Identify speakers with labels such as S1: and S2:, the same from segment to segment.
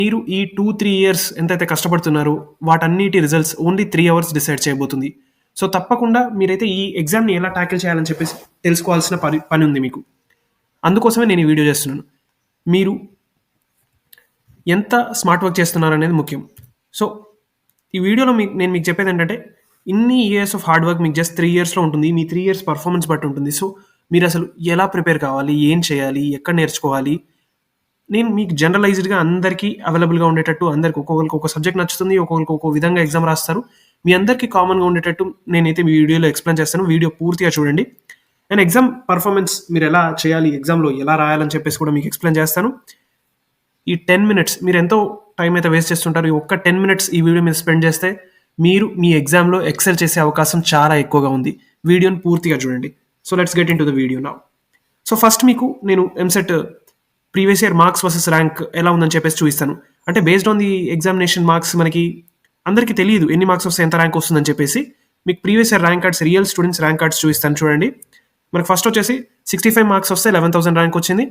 S1: మీరు ఈ 2-3 ఇయర్స్ ఎంతైతే కష్టపడుతున్నారో వాటన్నిటి రిజల్ట్స్ ఓన్లీ 3 అవర్స్ డిసైడ్ చేయబోతుంది. సో, తప్పకుండా మీరైతే ఈ ఎగ్జామ్‌ని ఎలా టాకిల్ చేయాలని చెప్పేసి తెలుసుకోవాల్సిన పని ఉంది మీకు. అందుకోసమే నేను ఈ వీడియో చేస్తున్నాను. మీరు ఎంత స్మార్ట్ వర్క్ చేస్తున్నారనేది ముఖ్యం. సో, ఈ వీడియోలో నేను మీకు చెప్పేదేంటంటే, ఇన్ని ఇయర్స్ ఆఫ్ హార్డ్ వర్క్ మీకు జస్ట్ 3 ఇయర్స్‌లో ఉంటుంది. మీ 3 ఇయర్స్ పర్ఫార్మెన్స్ బట్టి ఉంటుంది. సో, మీరసలు ఎలా ప్రిపేర్ కావాలి? ఏం చేయాలి? ఎక్కడ నేర్చుకోవాలి? నేను మీకు జనరలైజ్డ్‌గా అందరికీ అవైలబుల్‌గా ఉండేటట్టు అందరికి ఒక్కొక్కరికి ఒక సబ్జెక్ట్ నచ్చుతుంది. ఒక్కొక్కరికి ఒక్కో విధంగా ఎగ్జామ్ రాస్తారు. మీ అందరికీ కామన్‌గా ఉండేటట్టు నేనైతే మీ వీడియోలో ఎక్స్‌ప్లెయిన్ చేస్తాను. వీడియో పూర్తిగా చూడండి. నేను ఎగ్జామ్ పర్ఫార్మెన్స్ మీరు ఎలా చేయాలి? ఎగ్జామ్‌లో ఎలా రాయాలని చెప్పేసి కూడా మీకు ఎక్స్‌ప్లెయిన్ చేస్తాను. ఈ 10 మినిట్స్ మీరెంతో టైం అయితే వేస్ట్ చేస్తుంటారు. ఈ ఒక్క 10 మినిట్స్ ఈ వీడియో మీద స్పెండ్ చేస్తే మీరు మీ ఎగ్జామ్‌లో ఎక్సెల్ చేసే అవకాశం చాలా ఎక్కువగా ఉంది. వీడియోని పూర్తిగా చూడండి. So, let's get into the video now. So, first మీకు నేను EAMCET previous year marks versus rank ఎలా ఉందని చెప్పేసి చూపిస్తాను. అంటే based on the examination marks మనకి అందరికీ తెలియదు ఎన్ని మార్క్స్ వస్తే ఎంత ర్యాంక్ వస్తుందని చెప్పేసి. మీకు previous year rank cards, real students rank cards చూపిస్తాను చూడండి. మనకు ఫస్ట్ వచ్చేసి 65 మార్క్స్ వస్తే 11,000 ర్యాంక్ వచ్చింది.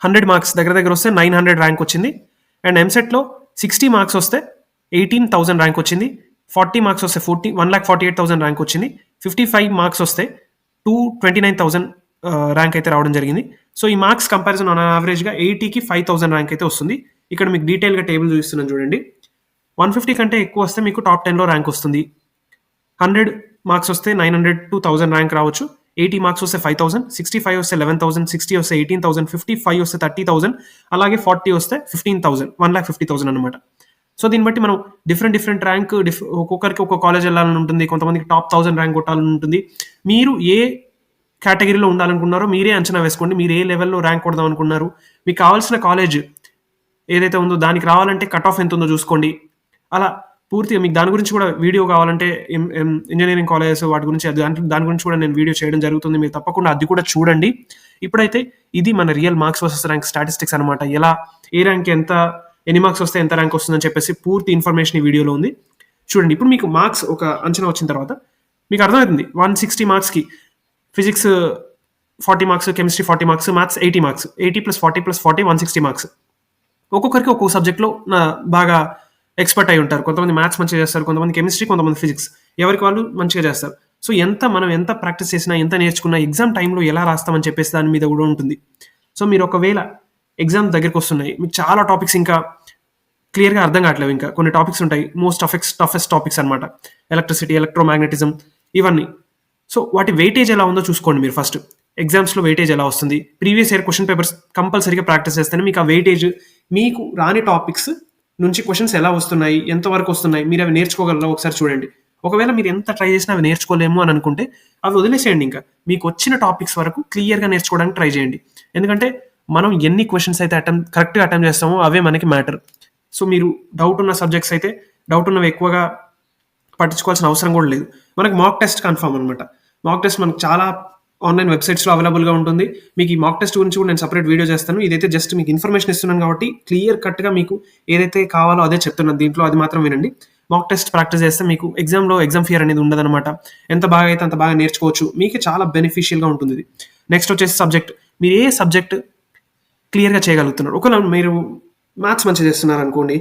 S1: 100 మార్క్స్ దగ్గర వస్తే 900 ర్యాంక్ వచ్చింది. అండ్ ఎంసెట్లో 60 మార్క్స్ వస్తే 18,000 ర్యాంక్ వచ్చింది. 40 మార్క్స్ వస్తే 1,48,000 ర్యాంక్ వచ్చింది. 55 మార్క్స్ వస్తే 229,000 ర్యాంక్ అయితే రావడం జరిగింది. సో, ఈ మార్క్స్ కంపారిజన్ ఆన్ యావరేజ్గా 80కి 5,000 ర్యాంక్ అయితే వస్తుంది. ఇక్కడ మీకు డీటెయిల్గా టేబుల్ చూపిస్తున్నాను చూడండి. 150 కంటే ఎక్కువ వస్తే మీకు టాప్ 10లో ర్యాంక్ వస్తుంది. 100 మార్క్స్ వస్తే 900 to 1000 ర్యాంక్ రావచ్చు. 80 మార్క్స్ వస్తే 5,000, 65 వస్తే 11,000, 60 వస్తే 18,000, 55 వస్తే 30,000, అలాగే 40 వస్తే 15,000, 1,50,000 అనమాట. సో, దీన్ని బట్టి మనం డిఫరెంట్ ర్యాంక్ ఒక్కొక్కరికి ఒక్కొక్క కాలేజ్ వెళ్ళాలని ఉంటుంది. కొంతమందికి టాప్ 1000 ర్యాంక్ కొట్టాలని ఉంటుంది. మీరు ఏ కేటగిరీలో ఉండాలనుకున్నారో మీరే అంచనా వేసుకోండి. మీరు ఏ లెవెల్లో ర్యాంక్ కొడదాం అనుకున్నారు, మీకు కావాల్సిన కాలేజ్ ఏదైతే ఉందో దానికి రావాలంటే కట్ ఆఫ్ ఎంత ఉందో చూసుకోండి. అలా పూర్తిగా మీకు దాని గురించి కూడా వీడియో కావాలంటే ఇంజనీరింగ్ కాలేజెస్ వాటి గురించి దాని గురించి కూడా నేను వీడియో చేయడం జరుగుతుంది. మీరు తప్పకుండా అది కూడా చూడండి. ఇప్పుడైతే ఇది మన real marks versus rank statistics అనమాట. ఎలా ఏ ర్యాంక్ ఎన్ని మార్క్స్ వస్తే ఎంత ర్యాంక్ వస్తుందని చెప్పేసి పూర్తి ఇన్ఫర్మేషన్ ఈ వీడియోలో ఉంది. చూడండి. ఇప్పుడు మీకు మార్క్స్ ఒక అంచనా వచ్చిన తర్వాత మీకు అర్థమవుతుంది. 160 మార్క్స్కి physics 40 marks, chemistry 40 marks, maths 80 marks, 80 + 40 + 40 160 marks. ఒక్కొక్కరికి ఒక్కొక్క సబ్జెక్ట్లో బాగా ఎక్స్పర్ట్ అయి ఉంటారు. కొంతమంది మ్యాథ్స్ మంచిగా చేస్తారు, కొంతమంది కెమిస్ట్రీ, కొంతమంది ఫిజిక్స్. ఎవరికి వాళ్ళు మంచిగా చేస్తారు. సో, మనం ఎంత ప్రాక్టీస్ చేసినా, ఎంత నేర్చుకున్నా ఎగ్జామ్ టైంలో ఎలా రాస్తామని చెప్పేసి దాని మీద కూడా ఉంటుంది. సో, మీరు ఒకవేళ ఎగ్జామ్ దగ్గరికి వస్తున్నాయి, మీకు చాలా టాపిక్స్ ఇంకా క్లియర్గా అర్థం కావట్లేవు. ఇంకా కొన్ని టాపిక్స్ ఉంటాయి, టఫెస్ట్ టాపిక్స్ అనమాట. ఎలక్ట్రిసిటీ, ఎలక్ట్రోమాగ్నెటిజం, ఇవన్నీ. సో, వాటి వెయిటేజ్ ఎలా ఉందో చూసుకోండి మీరు ఫస్ట్. ఎగ్జామ్స్లో వెయిటేజ్ ఎలా వస్తుంది, ప్రీవియస్ ఇయర్ క్వశ్చన్ పేపర్స్ కంపల్సరీగా ప్రాక్టీస్ చేస్తేనే మీకు ఆ వెయిటేజ్, మీకు రాని టాపిక్స్ నుంచి క్వశ్చన్స్ ఎలా వస్తున్నాయి, ఎంతవరకు వస్తున్నాయి, మీరు అవి నేర్చుకోగలరా ఒకసారి చూడండి. ఒకవేళ మీరు ఎంత ట్రై చేసినా అవి నేర్చుకోలేము అని అనుకుంటే అవి వదిలేసేయండి. ఇంకా మీకు వచ్చిన టాపిక్స్ వరకు క్లియర్గా నేర్చుకోవడానికి ట్రై చేయండి. ఎందుకంటే మనం ఎన్ని క్వశ్చన్స్ అయితే కరెక్ట్గా అటెంప్ట్ చేస్తామో అవే మనకి మ్యాటర్. సో, మీరు డౌట్ ఉన్న సబ్జెక్ట్స్ అయితే డౌట్ ఉన్నవి ఎక్కువగా పట్టించుకోవాల్సిన అవసరం కూడా లేదు. మనకు మాక్ టెస్ట్ కన్ఫర్మ్ అనమాట. మాక్ టెస్ట్ మనకు చాలా ఆన్లైన్ వెబ్సైట్స్లో అవైలబుల్గా ఉంటుంది. మీకు ఈ మాక్ టెస్ట్ గురించి కూడా నేను సపరేట్ వీడియో చేస్తాను. ఇదైతే జస్ట్ మీకు ఇన్ఫర్మేషన్ ఇస్తున్నాను కాబట్టి క్లియర్ కట్గా మీకు ఏదైతే కావాలో అదే చెప్తున్నాను. దీంట్లో అది మాత్రం వినండి. మాక్ టెస్ట్ ప్రాక్టీస్ చేస్తే మీకు ఎగ్జామ్ ఫియర్ అనేది ఉండదన్నమాట. ఎంత బాగా అయితే అంత బాగా నేర్చుకోవచ్చు. మీకు చాలా బెనిఫిషియల్గా ఉంటుంది ఇది. నెక్స్ట్ వచ్చేసి సబ్జెక్ట్. మీరు ఏ సబ్జెక్ట్ క్లియర్గా చేయగలుగుతున్నారు. ఒకవేళ మీరు మ్యాథ్స్ మంచిగా చేస్తున్నారు అనుకోండి,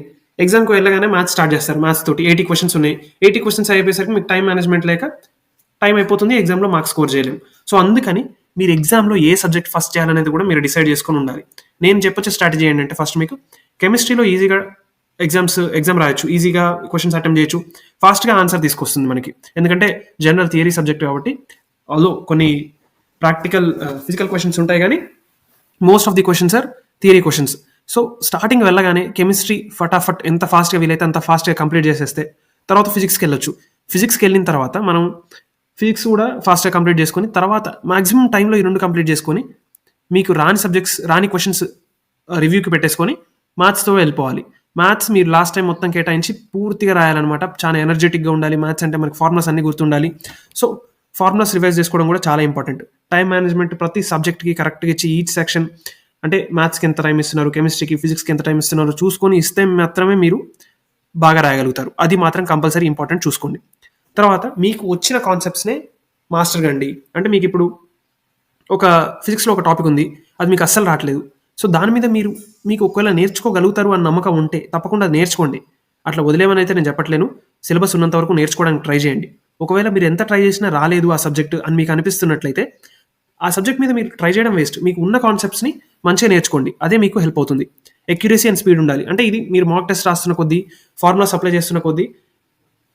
S1: ఎగ్జామ్కి వెళ్ళగానే మ్యాథ్స్ స్టార్ట్ చేస్తారు. మ్యాథ్స్ తోటి 80 క్వశ్చన్స్ ఉన్నాయి. 80 క్వశ్చన్స్ అయిపోయేసరికి మీకు టైం మేనేజ్మెంట్ లేక టైం అయిపోతుంది, ఎగ్జామ్లో మార్క్స్ స్కోర్ చేయలేము. సో, అందుకని మీరు ఎగ్జామ్లో ఏ సబ్జెక్ట్ ఫస్ట్ చేయాలనేది కూడా మీరు డిసైడ్ చేసుకొని ఉండాలి. నేను చెప్పొచ్చే స్ట్రాటజీ ఏంటంటే, ఫస్ట్ మీకు కెమిస్ట్రీలో ఈజీగా ఎగ్జామ్ రాయొచ్చు, ఈజీగా క్వశ్చన్స్ అటెంప్ట్ చేయొచ్చు, ఫాస్ట్గా ఆన్సర్ తీసుకొస్తుంది మనకి. ఎందుకంటే జనరల్ థియరీ సబ్జెక్ట్ కాబట్టి. ఆల్దో కొన్ని ప్రాక్టికల్ ఫిజికల్ క్వశ్చన్స్ ఉంటాయి, కానీ most of the questions are theory questions. So, starting వెళ్ళగానే కెమిస్ట్రీ ఫటాఫట్ ఎంత ఫాస్ట్గా వీలైతే అంత ఫాస్ట్గా కంప్లీట్ చేసేస్తే తర్వాత ఫిజిక్స్కి వెళ్ళొచ్చు. ఫిజిక్స్కి వెళ్ళిన తర్వాత మనం ఫిజిక్స్ కూడా ఫాస్ట్గా కంప్లీట్ చేసుకొని తర్వాత మ్యాక్సిమం టైంలో ఈ 2 కంప్లీట్ చేసుకొని మీకు రాని క్వశ్చన్స్ రివ్యూకి పెట్టేసుకొని మ్యాథ్స్తో వెళ్ళిపోవాలి. మ్యాథ్స్ మీరు లాస్ట్ టైం మొత్తం కేటాయించి పూర్తిగా రాయాలన్నమాట. చాలా ఎనర్జెటిక్గా ఉండాలి. మ్యాథ్స్ అంటే మనకి ఫార్ములాస్ అన్ని గుర్తుండాలి. సో, ఫార్ములాస్ రివైజ్ చేసుకోవడం కూడా చాలా ఇంపార్టెంట్. టైం మేనేజ్మెంట్ ప్రతి సబ్జెక్ట్కి కరెక్ట్గా ఇచ్చి ఈచ్ సెక్షన్, అంటే మ్యాథ్స్కి ఎంత టైం ఇస్తున్నారు, కెమిస్ట్రీకి, ఫిజిక్స్కి ఎంత టైం ఇస్తున్నారు చూసుకొని ఇస్తే మాత్రమే మీరు బాగా రాయగలుగుతారు. అది మాత్రం కంపల్సరీ ఇంపార్టెంట్ చూసుకోండి. తర్వాత మీకు వచ్చిన కాన్సెప్ట్స్నే మాస్టర్ కండి. అంటే మీకు ఇప్పుడు ఒక ఫిజిక్స్లో ఒక టాపిక్ ఉంది, అది మీకు అస్సలు రావట్లేదు. సో దాని మీద మీకు ఒకవేళ నేర్చుకోగలుగుతారు అని నమ్మకం ఉంటే తప్పకుండా నేర్చుకోండి. అట్లా వదిలేయమని అయితే నేను చెప్పట్లేను. సిలబస్ ఉన్నంత వరకు నేర్చుకోవడానికి ట్రై చేయండి. ఒకవేళ మీరు ఎంత ట్రై చేసినా రాలేదు ఆ సబ్జెక్ట్ అని మీకు అనిపిస్తున్నట్లయితే ఆ సబ్జెక్ట్ మీద మీరు ట్రై చేయడం వేస్ట్. మీకు ఉన్న కాన్సెప్ట్స్ని మంచిగా నేర్చుకోండి. అదే మీకు హెల్ప్ అవుతుంది. ఎక్యురసీ అండ్ స్పీడ్ ఉండాలి. అంటే ఇది మీరు మాక్ టెస్ట్ రాస్తున్న కొద్దీ, ఫార్ములాస్ అప్లై చేస్తున్న కొద్దీ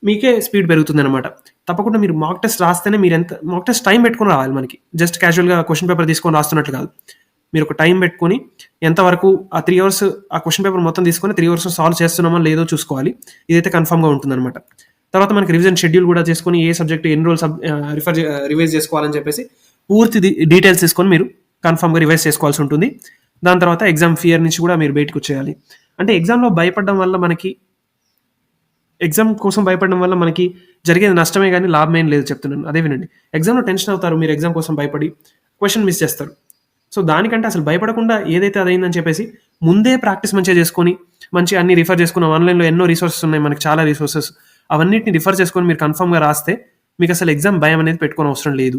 S1: మీకే స్పీడ్ పెరుగుతుంది అనమాట. తప్పకుండా మీరు మాక్ టెస్ట్ రాస్తేనే మీరు ఎంత మాక్ టెస్ట్ టైం పెట్టుకొని రావాలి. మనకి జస్ట్ క్యాజువల్గా క్వశ్చన్ పేపర్ తీసుకొని రాస్తున్నట్లు కాదు. మీరు ఒక టైం పెట్టుకొని ఎంతవరకు ఆ 3 అవర్స్ ఆ క్వశ్చన్ పేపర్ మొత్తం తీసుకొని 3 అవర్స్ సాల్వ్ చేస్తున్నామో లేదో చూసుకోవాలి. ఇదైతే కన్ఫర్మ్గా ఉంటుందన్నమాట. తర్వాత మనకి రివిజన్ షెడ్యూల్ కూడా చేసుకొని ఏ సబ్జెక్ట్ ఎన్ని రోజులు రివైజ్ చేసుకోవాలని చెప్పేసి పూర్తి డీటెయిల్స్ తీసుకొని మీరు కన్ఫర్మ్గా రివైజ్ చేసుకోవాల్సి ఉంటుంది. దాని తర్వాత ఎగ్జామ్ ఫియర్ నుంచి కూడా మీరు బయటకు వచ్చేయాలి. అంటే ఎగ్జామ్ కోసం భయపడడం వల్ల మనకి జరిగేది నష్టమే కానీ లాభం ఏం లేదు చెప్తున్నాను. అదే వినండి. ఎగ్జామ్లో టెన్షన్ అవుతారు, మీరు ఎగ్జామ్ కోసం భయపడి క్వశ్చన్ మిస్ చేస్తారు. సో దానికంటే అసలు భయపడకుండా ఏదైతే అదైందని చెప్పేసి ముందే ప్రాక్టీస్ మంచిగా చేసుకొని మంచిగా అన్ని రిఫర్ చేసుకున్నాం. ఆన్లైన్లో ఎన్నో రిసోర్సెస్ ఉన్నాయి, మనకి చాలా రిసోర్సెస్. అవన్నిటిని రిఫర్ చేసుకొని మీరు కన్ఫర్మ్గా రాస్తే మీకు అసలు ఎగ్జామ్ భయం అనేది పెట్టుకోని అవసరం లేదు.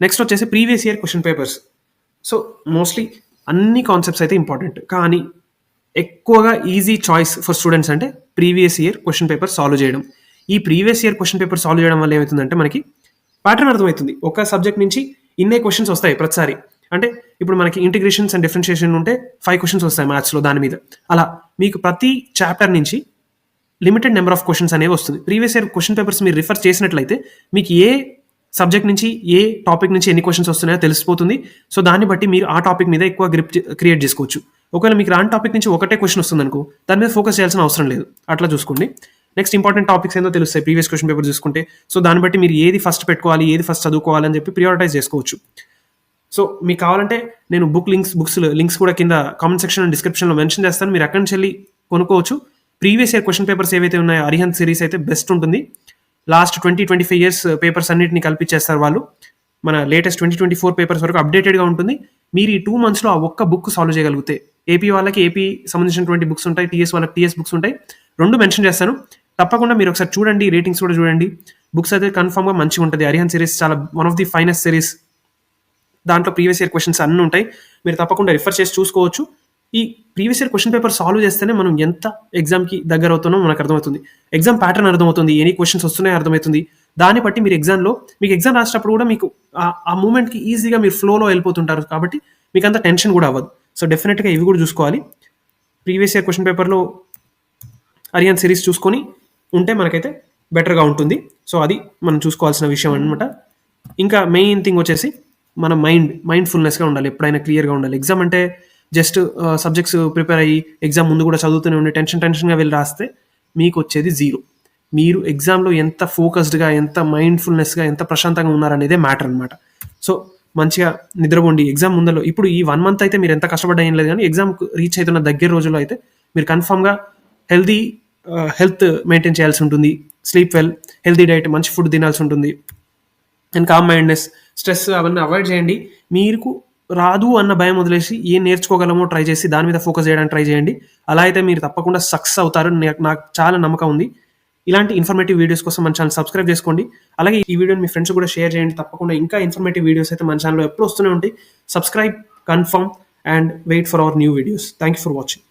S1: నెక్స్ట్ వచ్చేసి previous year question papers. So mostly అన్ని కాన్సెప్ట్స్ అయితే ఇంపార్టెంట్, కానీ ఎక్కువగా ఈజీ చాయిస్ ఫర్ స్టూడెంట్స్ అంటే previous year question paper solve చేయడం. ఈ previous year question paper solve చేయడం వల్ల ఏమవుతుందంటే మనకి ప్యాటర్న్ అర్థమవుతుంది. ఒక సబ్జెక్ట్ నుంచి ఇన్నే క్వశ్చన్స్ వస్తాయి ప్రతిసారి. అంటే ఇప్పుడు మనకి ఇంటిగ్రేషన్స్ అండ్ డిఫరెన్షియేషన్ ఉంటే 5 క్వశ్చన్స్ వస్తాయి మ్యాథ్స్లో దాని మీద. అలా మీకు ప్రతి చాప్టర్ నుంచి లిమిటెడ్ నెంబర్ ఆఫ్ క్వశ్చన్స్ అనేవి వస్తుంది. ప్రీవియస్ ఇయర్ క్వశ్చన్ పేపర్స్ మీరు రిఫర్ చేసినట్లయితే మీకు ఏ సబ్జెక్ట్ నుంచి ఏ టాపిక్ నుంచి ఎన్ని క్వశ్చన్స్ వస్తున్నాయో తెలిసిపోతుంది. సో దాన్ని బట్టి మీరు ఆ టాపిక్ మీద ఎక్కువ గ్రిప్ క్రియేట్ చేసుకోవచ్చు. ఒకవేళ మీకు రాని టాపిక్ నుంచి ఒకటే క్వశ్చన్ వస్తుంది అనుకో, దాని మీద ఫోకస్ చేయాల్సిన అవసరం లేదు. అట్లా చూసుకోండి. నెక్స్ట్ ఇంపార్టెంట్ టాపిక్స్ ఏందో తెలుస్తాయి ప్రీవియస్ క్వశ్చన్ పేపర్ చూసుకుంటే. సో దాన్ని బట్టి మీరు ఏది ఫస్ట్ పెట్టుకోవాలి, ఏది ఫస్ట్ చదువుకోవాలి అని చెప్పి ప్రియారిటైజ్ చేసుకోవచ్చు. సో మీకు కావాలంటే నేను బుక్స్ లింక్స్ కూడా కింద కామెంట్ సెక్షన్ అండ్ డిస్క్రిప్షన్లో మెన్షన్ చేస్తాను. మీరు అక్కడి నుంచి వెళ్ళి కొనుక్కోవచ్చు. ప్రీవియస్ ఇయర్ క్వశ్చన్ పేపర్స్ ఏవైతే ఉన్నాయో అరిహంత్ సిరీస్ అయితే బెస్ట్ ఉంటుంది. లాస్ట్ 20-25 ఇయర్స్ పేపర్స్ అన్నిటిని కల్పించేస్తారు వాళ్ళు. మన లేటెస్ట్ 2024 పేపర్స్ వరకు అప్డేటెడ్గా ఉంటుంది. మీరు ఈ 2 monthsలో ఆ ఒక్క బుక్ సాల్వ్ చేయగలిగితే, ఏపీ వాళ్ళకి ఏపీ సంబంధించినటువంటి బుక్స్ ఉంటాయి, టీఎస్ వాళ్ళకి టీఎస్ బుక్స్ ఉంటాయి. 2 మెన్షన్ చేస్తాను. తప్పకుండా మీరు ఒకసారి చూడండి, రేటింగ్స్ కూడా చూడండి. బుక్స్ అయితే కన్ఫర్మ్గా మంచిగా ఉంటుంది. అరిహంత్ సిరీస్ చాలా one of the finest series. దాంట్లో ప్రీవియస్ ఇయర్ క్వశ్చన్స్ అన్నీ ఉంటాయి. మీరు తప్పకుండా రిఫర్ చేసి చూసుకోవచ్చు. ఈ previous year question paper solve చేస్తేనే మనం ఎంత ఎగ్జామ్కి దగ్గర అవుతున్నామో మనకు అర్థమవుతుంది. ఎగ్జామ్ ప్యాటర్న్ అర్థమవుతుంది, ఎన్ని క్వశ్చన్స్ వస్తున్నాయో అర్థమవుతుంది. దాన్ని బట్టి మీరు మీకు ఎగ్జామ్ రాసేటప్పుడు కూడా మీకు ఆ మూమెంట్కి ఈజీగా మీరు ఫ్లోలో వెళ్ళిపోతుంటారు. కాబట్టి మీకు అంత టెన్షన్ కూడా అవ్వదు. సో డెఫినెట్గా ఇవి కూడా చూసుకోవాలి. ప్రీవియస్ ఇయర్ క్వశ్చన్ పేపర్లో అరిహంత్ సిరీస్ చూసుకొని ఉంటే మనకైతే బెటర్గా ఉంటుంది. సో అది మనం చూసుకోవాల్సిన విషయం అనమాట. ఇంకా మెయిన్ థింగ్ వచ్చేసి మన మైండ్ఫుల్నెస్గా ఉండాలి, ఎప్పుడైనా క్లియర్గా ఉండాలి. ఎగ్జామ్ అంటే జస్ట్ సబ్జెక్ట్స్ ప్రిపేర్ అయ్యి ఎగ్జామ్ ముందు కూడా చదువుతూనే ఉండి టెన్షన్గా వెళ్ళి రాస్తే మీకు వచ్చేది 0. మీరు ఎగ్జామ్లో ఎంత ఫోకస్డ్గా, ఎంత మైండ్ఫుల్నెస్గా, ఎంత ప్రశాంతంగా ఉన్నారనేదే మ్యాటర్ అనమాట. సో మంచిగా నిద్రపోండి ఎగ్జామ్ ముందలో. ఇప్పుడు ఈ 1 month అయితే మీరు ఎంత కష్టపడ్డా ఏం లేదు, కానీ ఎగ్జామ్ రీచ్ అవుతున్న దగ్గర రోజుల్లో అయితే మీరు కన్ఫామ్గా హెల్త్ మెయింటైన్ చేయాల్సి ఉంటుంది. స్లీప్ వెల్, హెల్తీ డైట్, మంచి ఫుడ్ తినాల్సి ఉంటుంది. అండ్ కామ్ మైండ్నెస్, స్ట్రెస్ అవన్నీ అవాయిడ్ చేయండి. మీకు రాదు అన్న భయం వదిలేసి ఏం నేర్చుకోగలమో ట్రై చేసి దాని మీద ఫోకస్ చేయడానికి ట్రై చేయండి. అలా అయితే మీరు తప్పకుండా సక్సెస్ అవుతారని నాకు చాలా నమ్మకం ఉంది. ఇలాంటి ఇన్ఫర్మేటివ్ వీడియోస్ కోసం మన ఛానల్ సబ్స్క్రైబ్ చేసుకోండి. అలాగే ఈ వీడియోని మీ ఫ్రెండ్స్ కూడా షేర్ చేయండి. తప్పకుండా ఇంకా ఇన్ఫర్మేటివ్ వీడియోస్ అయితే మన ఛానల్లో ఎప్పుడు వస్తూనే ఉంటాయి. Subscribe, confirm and wait for our new videos. Thank you for watching.